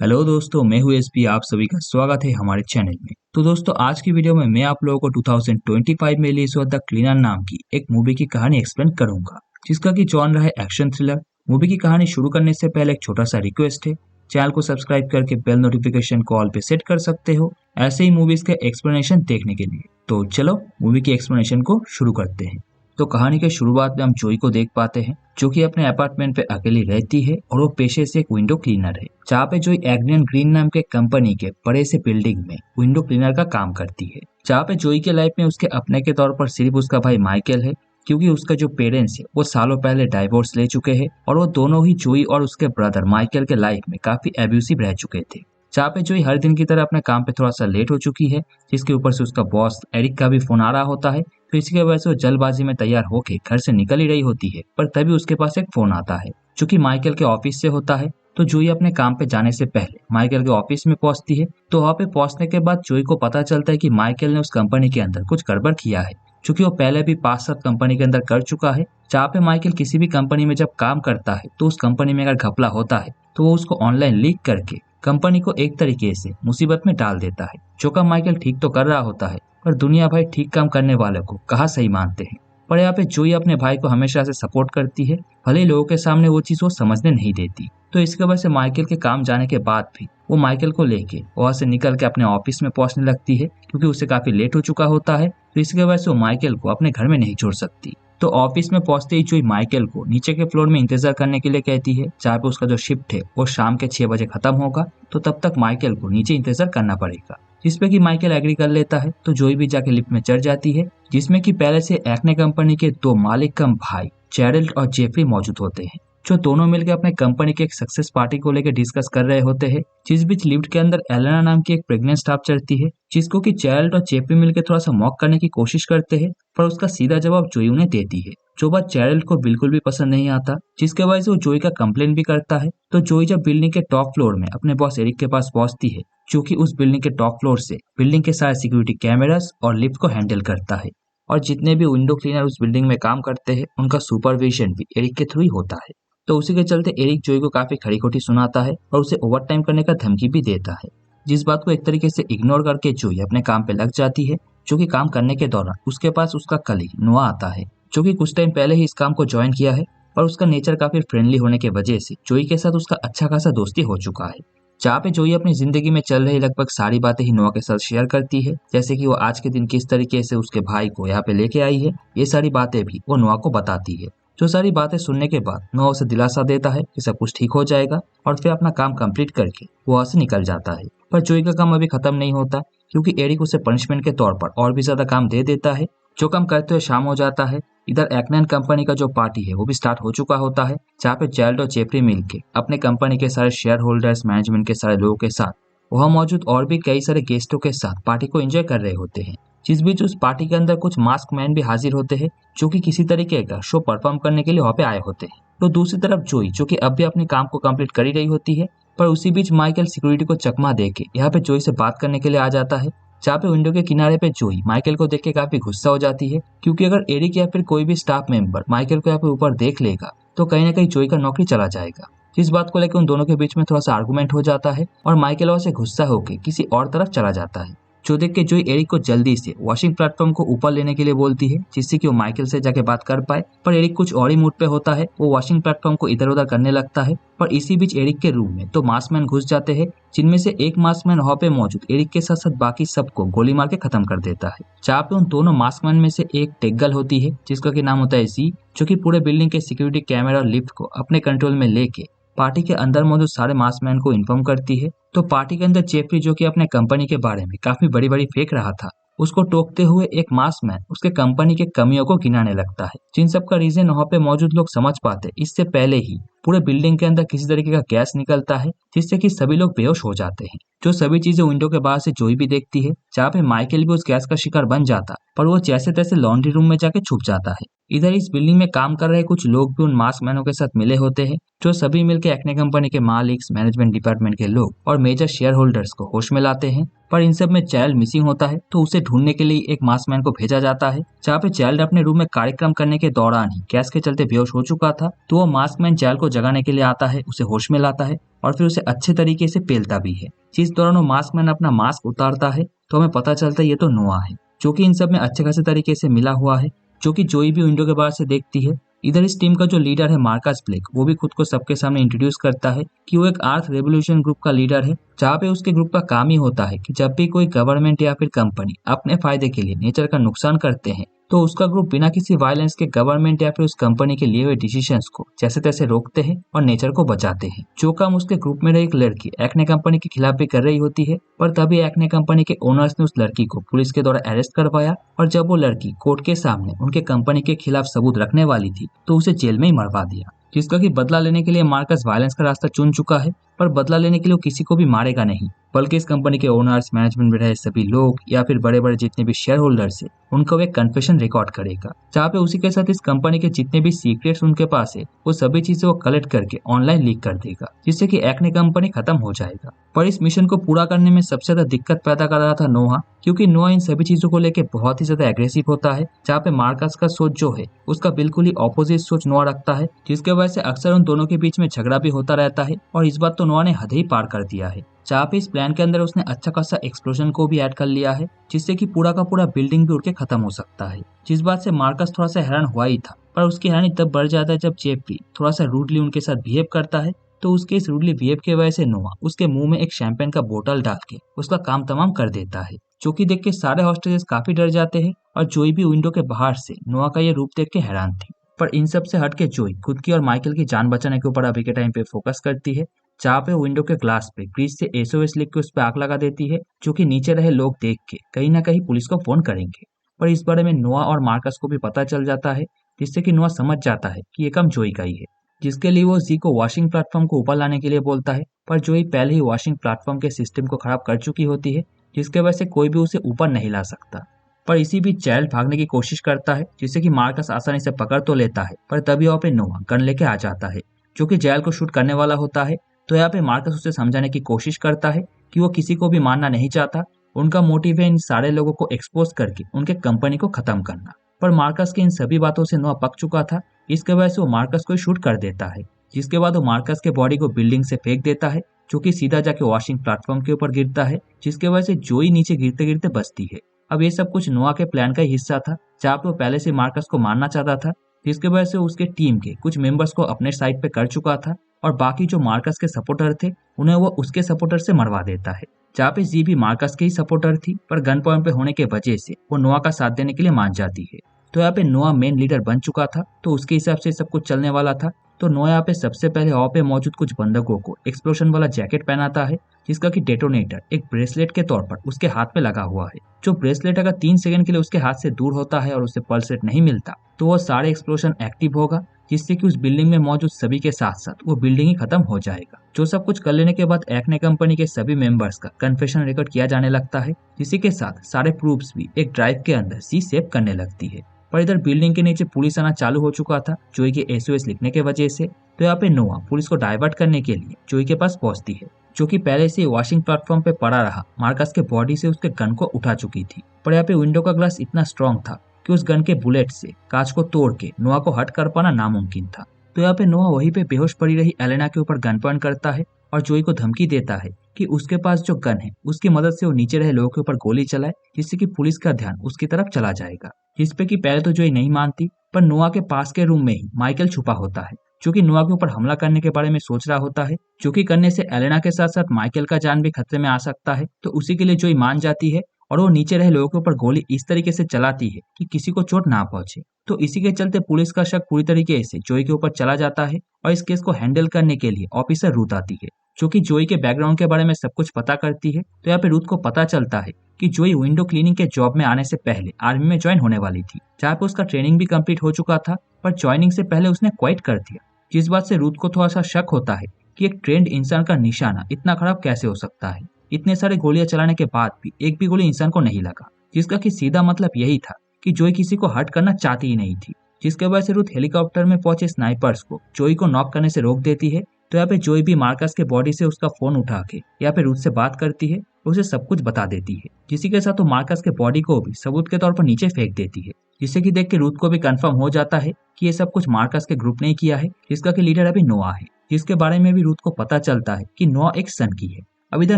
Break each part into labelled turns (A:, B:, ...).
A: Hello दोस्तों, मैं हूँ एसपी। आप सभी का स्वागत है हमारे चैनल में। तो दोस्तों, आज की वीडियो में मैं आप लोगों को 2025 में रिलीज हुआ द क्लीनर नाम की एक मूवी की कहानी एक्सप्लेन करूंगा, जिसका कि जॉनर है एक्शन थ्रिलर। मूवी की कहानी शुरू करने से पहले एक छोटा सा रिक्वेस्ट है, चैनल को सब्सक्राइब करके बेल नोटिफिकेशन को ऑल पे सेट कर सकते हो ऐसे ही मूवीज के एक्सप्लेनेशन देखने के लिए। तो चलो मूवी की एक्सप्लेनेशन को शुरू करते हैं। तो कहानी के शुरुआत में हम जोई को देख पाते हैं, जो कि अपने अपार्टमेंट पे अकेली रहती है और वो पेशे से एक विंडो क्लीनर है। जहाँ पे जोई एग्नियन ग्रीन नाम के कंपनी के बड़े से बिल्डिंग में विंडो क्लीनर का काम करती है। जहाँ पे जोई के लाइफ में उसके अपने के तौर पर सिर्फ उसका भाई माइकल है, क्योंकि उसका जो पेरेंट्स है वो सालों पहले डाइवोर्स ले चुके हैं और वो दोनों ही जोई और उसके ब्रदर माइकल के लाइफ में काफी एब्यूसिव रह चुके थे। जहाँ पे जोई हर दिन की तरह अपने काम पे थोड़ा सा लेट हो चुकी है, जिसके ऊपर से उसका बॉस एरिक का भी फोन आ रहा होता है। तो इसकी वजह से वो जल्दबाजी में तैयार होके घर से निकल ही रही होती है, पर तभी उसके पास एक फोन आता है जो कि माइकल के ऑफिस से होता है। तो जोई अपने काम पे जाने से पहले माइकल के ऑफिस में पहुंचती है। तो वहाँ पे पहुंचने के बाद जोई को पता चलता है कि माइकल ने उस कंपनी के अंदर कुछ गड़बड़ किया है, क्योंकि वो पहले भी 5-7 कंपनी के अंदर कर चुका है। जहाँ पे माइकल किसी भी कंपनी में जब काम करता है तो उस कंपनी में अगर घपला होता है तो वो उसको ऑनलाइन लीक करके कंपनी को एक तरीके से मुसीबत में डाल देता है। जो काम माइकल ठीक तो कर रहा होता है, पर दुनिया भाई ठीक काम करने वालों को कहाँ सही मानते हैं। पर यहाँ पे जोई अपने भाई को हमेशा से सपोर्ट करती है, भले ही लोगों के सामने वो चीज वो समझने नहीं देती। तो इसकी वजह से माइकल के काम जाने के बाद भी वो माइकल को लेके वहां से निकल के अपने ऑफिस में पहुंचने लगती है, क्योंकि उसे काफी लेट हो चुका होता है। तो इसकी वजह से वो माइकल को अपने घर में नहीं छोड़ सकती। तो ऑफिस में पहुंचते ही जोई माइकल को नीचे के फ्लोर में इंतजार करने के लिए कहती है, जहाँ पे उसका जो शिफ्ट है वो शाम के 6 बजे खत्म होगा। तो तब तक माइकल को नीचे इंतजार करना पड़ेगा, जिसपे कि माइकल एग्री कर लेता है। तो जोई भी जाके लिफ्ट में चढ़ जाती है, जिसमें कि पहले से एक्ने कंपनी के दो मालिक कम भाई जेरल्ड और जेफरी मौजूद होते हैं, जो दोनों मिलकर अपने कंपनी के एक सक्सेस पार्टी को लेकर डिस्कस कर रहे होते हैं। जिस बीच लिफ्ट के अंदर एलेना नाम की एक प्रेग्नेंट स्टाफ चढ़ती है, जिसको कि जेरल्ड और जेफरी मिलकर थोड़ा सा मॉक करने की कोशिश करते हैं, पर उसका सीधा जवाब जोई उन्हें देती है, जो बात जेरल्ड को बिल्कुल भी पसंद नहीं आता, जिसके वजह से वो जोई का कंप्लेन भी करता है। तो जोई जब बिल्डिंग के टॉप फ्लोर में अपने बॉस एरिक के पास पहुंचती है, जो कि उस बिल्डिंग के टॉप फ्लोर से बिल्डिंग के सारे सिक्योरिटी कैमरास और लिफ्ट को हैंडल करता है, और जितने भी विंडो क्लीनर उस बिल्डिंग में काम करते हैं उनका सुपरविजन भी एरिक के थ्रू ही होता है। तो उसी के चलते एरिक जोई को काफी खरी खोटी सुनाता है और उसे ओवर टाइम करने का धमकी भी देता है, जिस बात को एक तरीके से इग्नोर करके जोई अपने काम पे लग जाती है। जो कि काम करने के दौरान उसके पास उसका कलीग नोआ आता है, जो कि कुछ टाइम पहले ही इस काम को ज्वाइन किया है, पर उसका नेचर काफी फ्रेंडली होने की वजह से जोई के साथ उसका अच्छा खासा दोस्ती हो चुका है। जहाँ पे जोई अपनी जिंदगी में चल रही लगभग सारी बातें ही नोआ के साथ शेयर करती है, जैसे कि वो आज के दिन किस तरीके से उसके भाई को यहाँ पे लेके आई है, ये सारी बातें भी वो नोआ को बताती है। जो सारी बातें सुनने के बाद नोआ उसे दिलासा देता है कि सब कुछ ठीक हो जाएगा, और फिर अपना काम कंप्लीट करके वो वहां से निकल जाता है। पर जोई का काम अभी खत्म नहीं होता, क्योंकि एरिक उसे पनिशमेंट के तौर पर और भी ज्यादा काम दे देता है। जो काम करते हुए शाम हो जाता है। इधर एक्नैन कंपनी का जो पार्टी है वो भी स्टार्ट हो चुका होता है, जहाँ पे जेरल्ड और जेफरी मिलके अपने कंपनी के सारे शेयर होल्डर्स, मैनेजमेंट के सारे लोगों के साथ, वहाँ मौजूद और भी कई सारे गेस्टों के साथ पार्टी को एंजॉय कर रहे होते हैं। जिस बीच उस पार्टी के अंदर कुछ मास्क मैन भी हाजिर होते हैं, जो कि किसी तरीके का शो परफॉर्म करने के लिए वहाँ पे आए होते हैं। तो दूसरी तरफ जोई, जो कि अब भी अपने काम को कंप्लीट कर ही रही होती है, पर उसी बीच माइकल सिक्योरिटी को चकमा देके यहाँ पे जोई से बात करने के लिए आ जाता है। जहाँ पे विंडो के किनारे पे जोई माइकल को देख के काफी गुस्सा हो जाती है, क्योंकि अगर एरिक या फिर कोई भी स्टाफ मेंबर माइकल को यहाँ पे ऊपर देख लेगा तो कहीं ना कहीं जोई का नौकरी चला जाएगा। इस बात को लेकर उन दोनों के बीच में थोड़ा सा आर्गुमेंट हो जाता है, और माइकल वहां से गुस्सा होकर किसी और तरफ चला जाता है। जो देख के जोई एरिक को जल्दी से वॉशिंग प्लेटफॉर्म को ऊपर लेने के लिए बोलती है, जिससे कि वो माइकल से जाके बात कर पाए। पर एरिक कुछ और ही मूड पे होता है, वो वॉशिंग प्लेटफॉर्म को इधर उधर करने लगता है। पर इसी बीच एरिक के रूम में तो मास्कमैन घुस जाते हैं, जिनमें से एक मास्कमैन वहां पे मौजूद एरिक के साथ साथ बाकी सबको गोली मार के खत्म कर देता है। जहाँ पे उन दोनों मास्कमैन में से एक टेगल होती है, जिसका की नाम होता है जी, जो कि पूरे बिल्डिंग के सिक्योरिटी कैमरा और लिफ्ट को अपने कंट्रोल में लेके पार्टी के अंदर मौजूद सारे मास्कमैन को इन्फॉर्म करती है। तो पार्टी के अंदर जेफरी, जो कि अपने कंपनी के बारे में काफी बड़ी बड़ी फेंक रहा था, उसको टोकते हुए एक मास्कमैन उसके कंपनी के कमियों को गिनाने लगता है, जिन सब का रीजन वहाँ पे मौजूद लोग समझ पाते इससे पहले ही पूरे बिल्डिंग के अंदर किसी तरीके का गैस निकलता है, जिससे कि सभी लोग बेहोश हो जाते हैं। जो सभी चीजें विंडो के बाहर से जोई भी देखती है, जहाँ पे माइकल भी उस गैस का शिकार बन जाता, पर वो जैसे तैसे लॉन्ड्री रूम में जाके छुप जाता है। इधर इस बिल्डिंग में काम कर रहे कुछ लोग भी उन मास्क मैनों के साथ मिले होते हैं, जो सभी मिलकर एक्ने कंपनी के मालिक, मैनेजमेंट डिपार्टमेंट के लोग और मेजर शेयर होल्डर्स को होश में लाते हैं। पर इन सब में चाइल्ड मिसिंग होता है, तो उसे ढूंढने के लिए एक मास्क मैन को भेजा जाता है। जहाँ पे चाइल्ड अपने रूम में कार्यक्रम करने के दौरान ही गैस के चलते बेहोश हो चुका था, तो वो मास्क मैन चाइल्ड को जगाने के लिए आता है, उसे होश में लाता है और फिर उसे अच्छे तरीके से पेलता भी है। जिस दौरान वो मास्क मैन अपना मास्क उतारता है, तो हमें पता चलता है ये तो नोआ है, जो कि इन सब में अच्छे खासे तरीके से मिला हुआ है, जो कि जोई भी विंडो के बाहर से देखती है। इधर इस टीम का जो लीडर है मार्कस ब्लेक, वो भी खुद को सबके सामने इंट्रोड्यूस करता है कि वो एक अर्थ रेवोल्यूशन ग्रुप का लीडर है, जहाँ पे उसके ग्रुप का काम ही होता है कि जब भी कोई गवर्नमेंट या फिर कंपनी अपने फायदे के लिए नेचर का नुकसान करते हैं, तो उसका ग्रुप बिना किसी वायलेंस के गवर्नमेंट या फिर उस कंपनी के लिए हुए डिसीजंस को जैसे तैसे रोकते हैं और नेचर को बचाते हैं। जो काम उसके ग्रुप में रही एक लड़की एक्ने कंपनी के खिलाफ भी कर रही होती है, पर तभी एक्ने कंपनी के ओनर्स ने उस लड़की को पुलिस के द्वारा अरेस्ट करवाया और जब वो लड़की कोर्ट के सामने उनके कंपनी के खिलाफ सबूत रखने वाली थी, तो उसे जेल में ही मरवा दिया। जिसका कि बदला लेने के लिए मार्कस वायलेंस का रास्ता चुन चुका है, पर बदला लेने के लिए वो किसी को भी मारेगा नहीं, बल्कि इस कंपनी के ओनर्स, मैनेजमेंट में रहे सभी लोग या फिर बड़े बड़े जितने भी शेयर होल्डर्स है, उनका वो एक कन्फेशन रिकॉर्ड करेगा, जहाँ पे उसी के साथ इस कंपनी के जितने भी सीक्रेट्स उनके पास है, वो सभी चीजें वो कलेक्ट करके ऑनलाइन लीक कर देगा, जिससे कि एक्ने कंपनी खत्म हो जाएगा। पर इस मिशन को पूरा करने में सबसे ज्यादा दिक्कत पैदा कर रहा था नोहा, क्योंकि नोहा इन सभी चीजों को लेकर बहुत ही ज्यादा एग्रेसिव होता है। जहाँ पे मार्कस का सोच जो है उसका बिल्कुल ही ऑपोजिट सोच नोहा रखता है, जिसके वजह से अक्सर उन दोनों के बीच में झगड़ा भी होता रहता है। और इस बार तो नोहा ने हद ही पार कर दिया है, जहाँ पे इस प्लान के अंदर उसने अच्छा खासा एक्सप्लोजन को भी ऐड कर लिया है, जिससे कि पूरा का पूरा बिल्डिंग भी उड़ के खत्म हो सकता है। जिस बात से मार्कस थोड़ा सा हैरान हुआ ही था, पर उसकी हैरानी तब बढ़ जाता है जब जेफरी थोड़ा सा रूडली उनके साथ बिहेव करता है। तो उसके इस रूडली बिहेव की वजह से नोहा उसके मुंह में एक शैंपेन का बोतल डाल के उसका काम तमाम कर देता है, जो कि देख के सारे हॉस्टेजेस काफी डर जाते हैं और जोई भी विंडो के बाहर से नोहा का ये रूप देख के हैरान थी। पर इन सब से हट के जोई खुद की और माइकल की जान बचाने के ऊपर अभी के टाइम पे फोकस करती है, जहाँ पे विंडो के ग्लास पे ग्रीस से एसओएस लिख के उस पे आग लगा देती है, जो कि नीचे रहे लोग देख के कहीं ना कहीं पुलिस को फोन करेंगे। पर इस बारे में नोआ और मार्कस को भी पता चल जाता है, जिससे कि नोआ समझ जाता है कि ये काम जोई का ही है, जिसके लिए वो जी को वॉशिंग प्लेटफॉर्म को ऊपर लाने के लिए बोलता है। पर जोई पहले ही वॉशिंग प्लेटफॉर्म के सिस्टम को खराब कर चुकी होती है, जिसके वजह से कोई भी उसे ऊपर नहीं ला सकता। पर इसी बीच चाइल्ड भागने की कोशिश करता है, जिससे कि मार्कस आसानी से पकड़ तो लेता है, पर तभी वहाँ पे नोआ गन लेके आ जाता है, जो कि जैल को शूट करने वाला होता है। तो यहाँ पे मार्कस उसे समझाने की कोशिश करता है कि वो किसी को भी मारना नहीं चाहता, उनका मोटिव है इन सारे लोगों को एक्सपोज करके उनके कंपनी को खत्म करना। पर मार्कस की इन सभी बातों से नोआ पक चुका था, इसके वजह से वो मार्कस को शूट कर देता है, जिसके बाद वो मार्कस के बॉडी को बिल्डिंग से फेंक देता है, जो कि सीधा जाके वॉशिंग प्लेटफॉर्म के ऊपर गिरता है, जिसके वजह से जोई नीचे गिरते गिरते बचती है। अब ये सब कुछ नोआ के प्लान का ही हिस्सा था, जहाँ पे वो पहले से मार्कस को मारना चाहता था, जिसके वजह से उसके टीम के कुछ मेंबर्स को अपने साइड पे कर चुका था और बाकी जो मार्कस के सपोर्टर थे उन्हें वो उसके सपोर्टर से मरवा देता है। जहाँ पे जी भी मार्कस के ही सपोर्टर थी, पर गन पॉइंट पे होने के वजह से वो नोआ का साथ देने के लिए मान जाती है। तो यहाँ पे नोआ मेन लीडर बन चुका था, तो उसके हिसाब से सब कुछ चलने वाला था। तो नोआ यहाँ पे सबसे पहले वहाँ पे मौजूद कुछ बंदकों को एक्सप्लोशन वाला जैकेट पहनाता है, जिसका कि डेटोनेटर एक ब्रेसलेट के तौर पर उसके हाथ में लगा हुआ है। जो ब्रेसलेट अगर 3 सेकंड के लिए उसके हाथ से दूर होता है और उसे पल्स रेट नहीं मिलता, तो वो सारे एक्सप्लोशन एक्टिव होगा, जिससे कि उस बिल्डिंग में मौजूद सभी के साथ साथ वो बिल्डिंग ही खत्म हो जाएगा। जो सब कुछ कर लेने के बाद एक्ने कंपनी के सभी मेंबर्स का कन्फेशन रिकॉर्ड किया जाने लगता है, जिसी के साथ सारे प्रूफ्स भी एक ड्राइव के अंदर सी सेव करने लगती है। पर इधर बिल्डिंग के नीचे पुलिस आना चालू हो चुका था जोई के एसओएस लिखने के वजह से। तो यहाँ पे नोआ पुलिस को डाइवर्ट करने के लिए जोई के पास पहुंचती है, जो कि पहले से वॉशिंग प्लेटफॉर्म पे पड़ा रहा मार्कस के बॉडी से उसके गन को उठा चुकी थी। पर यहाँ पे विंडो का ग्लास इतना स्ट्रॉन्ग था कि उस गन के बुलेट से कांच को तोड़ के नोआ को हट कर पाना नामुमकिन था। तो यहाँ पे नोआ वहीं पे बेहोश पड़ी रही एलेना के ऊपर गन पॉइंट करता है और जोई को धमकी देता है कि उसके पास जो गन है उसकी मदद से वो नीचे रहे लोगों के ऊपर गोली चलाए, जिससे कि पुलिस का ध्यान उसकी तरफ चला जाएगा। जिसपे कि पहले तो जोई नहीं मानती, पर नोआ के पास के रूम में ही माइकल छुपा होता है, जो कि नोआ के ऊपर हमला करने के बारे में सोच रहा होता है, जो कि करने से एलेना के साथ साथ माइकल का जान भी खतरे में आ सकता है। तो उसी के लिए जोई मान जाती है और वो नीचे रहे लोगों के ऊपर गोली इस तरीके से चलाती है कि किसी को चोट ना पहुंचे। तो इसी के चलते पुलिस का शक पूरी तरीके से जोई के ऊपर चला जाता है और इस केस को हैंडल करने के लिए ऑफिसर रूथ आती है, जो कि जोई के बैकग्राउंड के बारे में सब कुछ पता करती है। तो यहाँ पे रूथ को पता चलता है कि जोई विंडो क्लीनिंग के जॉब में आने से पहले आर्मी में ज्वाइन होने वाली थी, जहाँ पे उसका ट्रेनिंग भी कंप्लीट हो चुका था, पर ज्वाइनिंग से पहले उसने क्वाइट कर दिया। जिस बात से रूथ को थोड़ा सा शक होता है कि एक ट्रेंड इंसान का निशाना इतना खराब कैसे हो सकता है। इतने सारे गोलियां चलाने के बाद भी एक भी गोली इंसान को नहीं लगा, जिसका कि सीधा मतलब यही था कि जोई किसी को हर्ट करना चाहती ही नहीं थी। जिसके वजह से रूथ हेलीकॉप्टर में पहुंचे स्नाइपर्स को जोई को नॉक करने से रोक देती है। तो यहाँ पे जोई भी मार्कस के बॉडी से उसका फोन उठा के यहाँ पे रूथ से बात करती है और उसे सब कुछ बता देती है, जिसी के साथ वो मार्कस के बॉडी को भी सबूत के तौर पर नीचे फेंक देती है, जिससे कि देख के रूथ को भी कंफर्म हो जाता है कि ये सब कुछ मार्कस के ग्रुप ने ही किया है, जिसका कि लीडर अभी नोआ है, जिसके बारे में भी रूथ को पता चलता है कि नोआ एक सन की है। अब इधर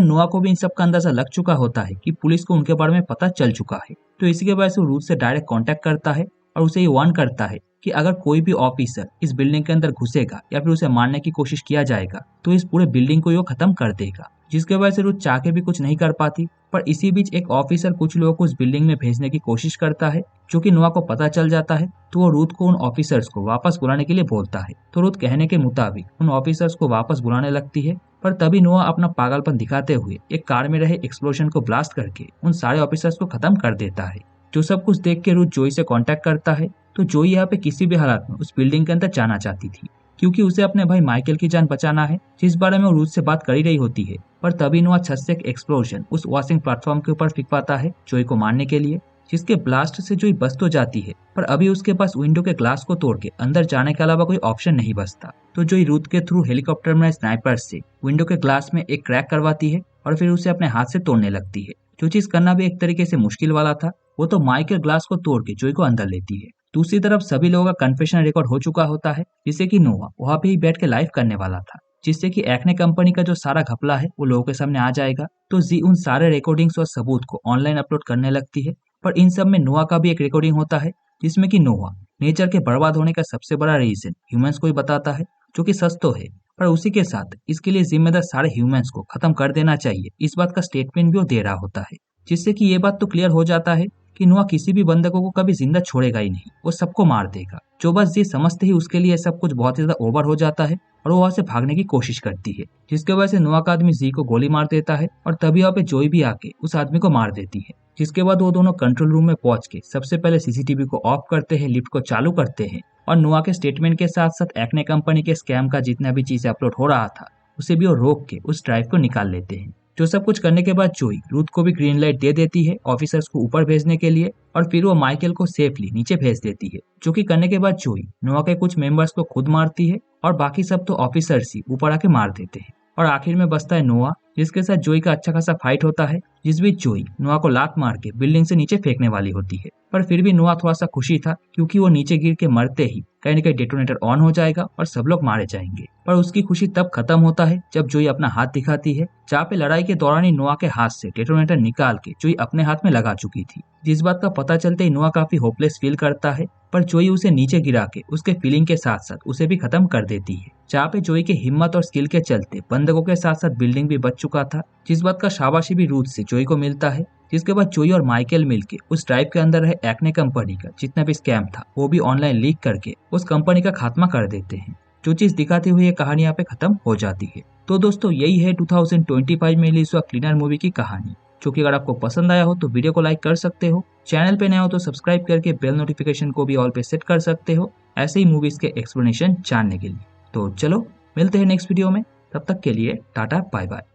A: नोआ को भी इन सब का अंदाजा लग चुका होता है कि पुलिस को उनके बारे में पता चल चुका है, तो इसी के वजह से वो रूथ से डायरेक्ट कांटेक्ट करता है और उसे ये वार्न करता है कि अगर कोई भी ऑफिसर इस बिल्डिंग के अंदर घुसेगा या फिर उसे मारने की कोशिश किया जाएगा तो इस पूरे बिल्डिंग को ये खत्म कर देगा, जिसके वजह से रूथ चाह के भी कुछ नहीं कर पाती। पर इसी बीच एक ऑफिसर कुछ लोगों को उस बिल्डिंग में भेजने की कोशिश करता है, जो कि नोआ को पता चल जाता है, तो वो रूथ को उन ऑफिसर्स को वापस बुलाने के लिए बोलता है। तो रूथ कहने के मुताबिक उन ऑफिसर्स को वापस बुलाने लगती है, पर तभी नोआ अपना पागलपन दिखाते हुए एक कार में रहे एक्सप्लोजन को ब्लास्ट करके उन सारे ऑफिसर्स को खत्म कर देता है। जो सब कुछ देख के रूथ जोई से कांटेक्ट करता है, तो जोई यहाँ पे किसी भी हालत में उस बिल्डिंग के अंदर जाना चाहती थी, क्योंकि उसे अपने भाई माइकल की जान बचाना है, जिस बारे में वो रूथ से बात कर ही रही होती है। पर तभी नोआ छत से एक एक्सप्लोजन उस वॉशिंग प्लेटफॉर्म के ऊपर फेंक पाता है जोई को मारने के लिए, जिसके ब्लास्ट से जोई बच तो जाती है, पर अभी उसके पास विंडो के ग्लास को तोड़ के अंदर जाने के अलावा कोई ऑप्शन नहीं बचता। तो जोई रूथ के थ्रू हेलीकॉप्टर में स्नाइपर से विंडो के ग्लास में एक क्रैक करवाती है और फिर उसे अपने हाथ से तोड़ने लगती है। जो चीज करना भी एक तरीके से मुश्किल वाला था, वो तो माइकल ग्लास को तोड़ के जोई को अंदर लेती है। दूसरी तरफ सभी लोगों का कन्फेशन रिकॉर्ड हो चुका होता है, जिससे कि नोआ वहां पे ही बैठ के लाइव करने वाला था, जिससे कि एक्ने कंपनी का जो सारा घपला है वो लोगों के सामने आ जाएगा। तो जी उन सारे रिकॉर्डिंग्स और सबूत को ऑनलाइन अपलोड करने लगती है, पर इन सब में नोआ का भी एक रिकॉर्डिंग होता है, जिसमें कि नोआ नेचर के बर्बाद होने का सबसे बड़ा रीजन ह्यूमंस को ही बताता है, जो कि सच तो है, पर उसी के साथ इसके लिए जिम्मेदार सारे ह्यूमंस को खत्म कर देना चाहिए, इस बात का स्टेटमेंट भी वो दे रहा होता है, जिससे कि ये बात तो क्लियर हो जाता है कि नोआ किसी भी बंधकों को कभी जिंदा छोड़ेगा ही नहीं, वो सबको मार देगा। जो बस ये समझते ही उसके लिए सब कुछ बहुत ही ज्यादा ओवर हो जाता है और वो वहां से भागने की कोशिश करती है, जिसके वजह से नोआ का आदमी जी को गोली मार देता है और तभी वहां पे जोई भी आके उस आदमी को मार देती है। जिसके बाद वो दोनों कंट्रोल रूम में पहुंच के सबसे पहले सीसीटीवी को ऑफ करते हैं, लिफ्ट को चालू करते हैं और नोआ के स्टेटमेंट के साथ साथ एक्ने कंपनी के स्कैम का जितना भी चीज अपलोड हो रहा था उसे भी वो रोक के उस ड्राइव को निकाल लेते हैं। जो सब कुछ करने के बाद जोई रूथ को भी ग्रीन लाइट दे देती है ऑफिसर्स को ऊपर भेजने के लिए, और फिर वो माइकल को सेफली नीचे भेज देती है, जो कि करने के बाद जोई नोआ के कुछ मेंबर्स को खुद मारती है और बाकी सब तो ऑफिसर्स ही ऊपर आके मार देते हैं। और आखिर में बचता है नोआ, जिसके साथ जोई का अच्छा खासा फाइट होता है, जिस बीच जोई नोआ को लात मार के बिल्डिंग से नीचे फेंकने वाली होती है, पर फिर भी नोआ थोड़ा सा खुशी था, क्योंकि वो नीचे गिर के मरते ही कहीं न कहीं डेटोनेटर ऑन हो जाएगा और सब लोग मारे जाएंगे। पर उसकी खुशी तब खत्म होता है जब जोई अपना हाथ दिखाती है, जहाँ पे लड़ाई के दौरान ही नोआ के हाथ से डेटोनेटर निकाल के जोई अपने हाथ में लगा चुकी थी। जिस बात का पता चलते ही नोआ काफी होपलेस फील करता है, पर जोई उसे नीचे गिरा के उसके फीलिंग के साथ साथ उसे भी खत्म कर देती है, जहाँ पे जोई के हिम्मत और स्किल के चलते बंधकों के साथ साथ बिल्डिंग भी बच चुका था। जिस बात का शाबाशी भी रूथ से जोई को मिलता है, जिसके बाद जोई और माइकल मिलके उस ड्राइव के अंदर रहे एक्ने कंपनी का जितना भी स्कैम था वो भी ऑनलाइन लीक करके उस कंपनी का खात्मा कर देते हैं। जो चीज दिखाते हुए ये कहानी यहाँ पे खत्म हो जाती है। तो दोस्तों यही है 2025 में रिलीज हुआ क्लीनर मूवी की कहानी, जो कि अगर आपको पसंद आया हो तो वीडियो को लाइक कर सकते हो, चैनल पे नए हो तो सब्सक्राइब करके बेल नोटिफिकेशन को भी ऑल पे सेट कर सकते हो ऐसे ही मूवीज के एक्सप्लेनेशन जानने के लिए। तो चलो मिलते हैं नेक्स्ट वीडियो में, तब तक के लिए टाटा बाय बाय।